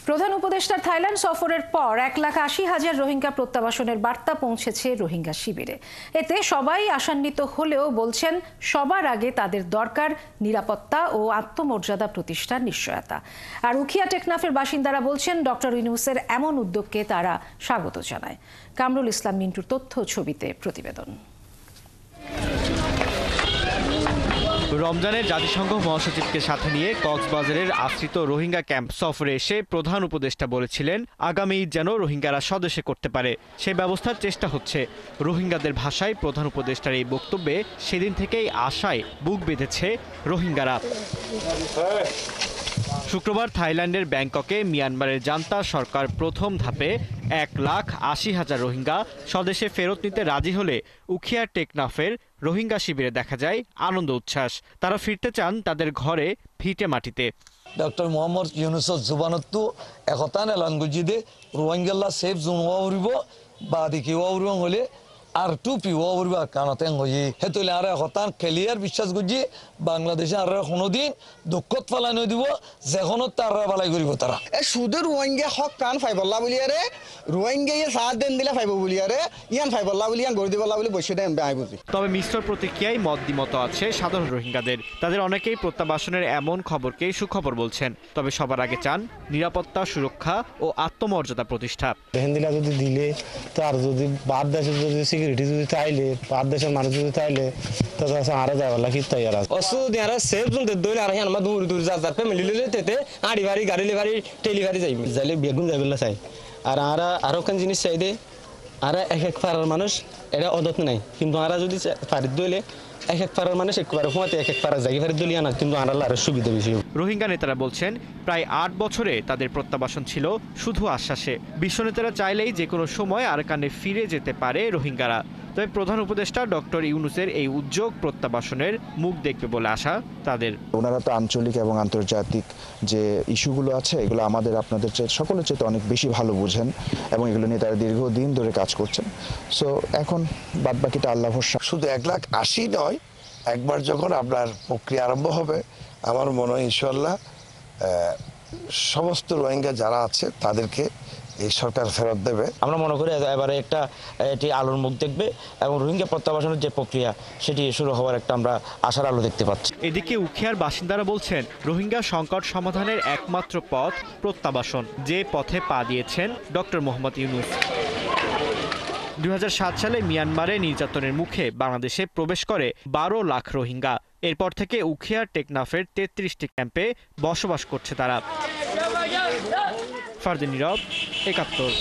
প্রধান উপদেষ্টার থাইল্যান্ড সফরের পর 1,80,000 রোহিঙ্গা প্রত্যাবাসনের বার্তা পৌঁছেছে রোহিঙ্গা শিবিরে। এতে সবাই আশান্বিত হলেও বলছেন সবার আগে তাদের দরকার নিরাপত্তা ও আত্মমর্যাদা প্রতিষ্ঠার নিশ্চয়তা। আর উখিয়া টেকনাফের বাসিন্দারা বলছেন ডক্টর ইউনূসের এমন উদ্যোগকে তারা স্বাগত জানায়। কামরুল ইসলাম মিন্টুর তথ্য ছবিতে প্রতিবেদন। রমজানে জাতিসংঘ মহাসচিবকে সাথে নিয়ে কক্সবাজারের আশ্রিত রোহিঙ্গা ক্যাম্প সফরে এসে প্রধান উপদেষ্টা বলেছিলেন আগামী ঈদ যেন রোহিঙ্গারা স্বদেশে করতে পারে সেই ব্যবস্থার চেষ্টা হচ্ছে। রোহিঙ্গাদের ভাষায় প্রধান উপদেষ্টার এই বক্তব্যে সেদিন থেকেই আশায় বুক বেঁধেছে রোহিঙ্গারা। শুক্রবার থাইল্যান্ডের ব্যাংককে মিয়ানমারের জান্তা সরকার প্রথম ধাপে 1,80,000 রোহিঙ্গা স্বদেশে ফেরত নিতে রাজি হলে উখিয়া টেকনাফের রোহিঙ্গা শিবিরে দেখা যায় আনন্দ উচ্ছ্বাস। তারা ফিরতে চান তাদের ঘরে ভিটে মাটিতে। ডক্টর মোহাম্মদ ইউনুসর জুবানত্তু একতান এলানগুজিদে রোহিঙ্গাল্লা সেফ জোন ওয়াউরিব বা দেখি ওয়াউরিব হলে আর টুপি ওয়াউরিবা কানাতে হই হেতুলে আর একতান ক্লিয়ার বিশ্বাস গুজি বাংলাদেশে আর কোনোদিন দুঃখত ফালাই নই দিব যেখনত তার বালাই করিব তারা শুধু রোহিঙ্গা হক কান ফাইবল্লা বলি আরে রোহিঙ্গা সাত দিন দিলে ফাইব বলি আরে ইয়ান ফাইবল্লা বলি ইয়ান গড়ি দিবল্লা বলি বসে দেন আই বুঝি। তবে মিশ্র প্রতিক্রিয়ায় মত আছে সাধারণ রোহিঙ্গাদের। তাদের অনেকেই প্রত্যাবাসনের এমন খবরকেই সুখবর বলছেন, তবে সবার আগে চান নিরাপত্তা, সুরক্ষা ও আত্মমর্যাদা প্রতিষ্ঠা। হিন্দিলা যদি দিলে তার যদি বাদ দেশে যদি সিকিউরিটি যদি চাইলে বাদ দেশের মানুষ যদি চাইলে তাহলে আরো যাওয়ার কি তৈরি আছে অসুবিধা আর সেফ জোন দে দইলে আর হিয়ান মা দূর দূর যা ফ্যামিলি লিলে তেতে আড়ি বাড়ি গাড়ি লিভারি টেলিভারি যাইবে যাইলে বেগুন যাইবেলা চাই। আর আরো কোন জিনিস চাই দে আর এক পাড়ার মানুষ এটা অদত নাই, কিন্তু আরা যদি পারি দইলে এক পাড়ার মানুষ একবার ফোঁতে এক পাড়া যাই পারি দলিয়া না, কিন্তু আরা আরো সুবিধা বেশি। রোহিঙ্গা নেতারা বলছেন প্রায় 8 বছরে তাদের প্রত্যাবাসন ছিল শুধু আশ্বাসে। বিশ্বনেতারা চাইলেই যে কোনো সময় আরাকানে ফিরে যেতে পারে রোহিঙ্গারা। তবে প্রধান উপদেষ্টা ডক্টর ইউনূসের এই উদ্যোগ প্রত্যাবাসনের মুখ দেখবে বলে আশা তাদের। ওনারা তো আঞ্চলিক এবং আন্তর্জাতিক যে ইস্যুগুলো আছে এগুলো আমাদের আপনাদের সকলের চেয়ে অনেক বেশি ভালো বুঝেন এবং এগুলো নিয়ে তারা দীর্ঘদিন ধরে কাজ করছেন। সো এখন বাদবাকিটা আল্লাহ ভরসা। শুধু 1,80,000 নয়, একবার যখন আপনার প্রক্রিয়া আরম্ভ হবে আমার মনে হয় ইনশাআল্লাহ সমস্ত রোহিঙ্গা যারা আছে তাদেরকে এই সরকার ফেরত দেবে। আমরা মনে করি এবারে এটি আলোর মুখ দেখবে এবং রোহিঙ্গা প্রত্যাবাসনের যে প্রক্রিয়া সেটি শুরু হওয়ার একটা আমরা আশার আলো দেখতে পাচ্ছি। এদিকে উখিয়ার বাসিন্দারা বলছেন রোহিঙ্গা সংকট সমাধানের একমাত্র পথ প্রত্যাবাসন, যে পথে পা দিয়েছেন ডক্টর মোহাম্মদ ইউনূস। 2007 সালে মিয়ানমারে নির্যাতনের মুখে বাংলাদেশে প্রবেশ করে 12 লাখ রোহিঙ্গা। এরপর থেকে উখিয়া টেকনাফের 33টি ক্যাম্পে বসবাস করছে তারা। ফারদিন নীরব, 71।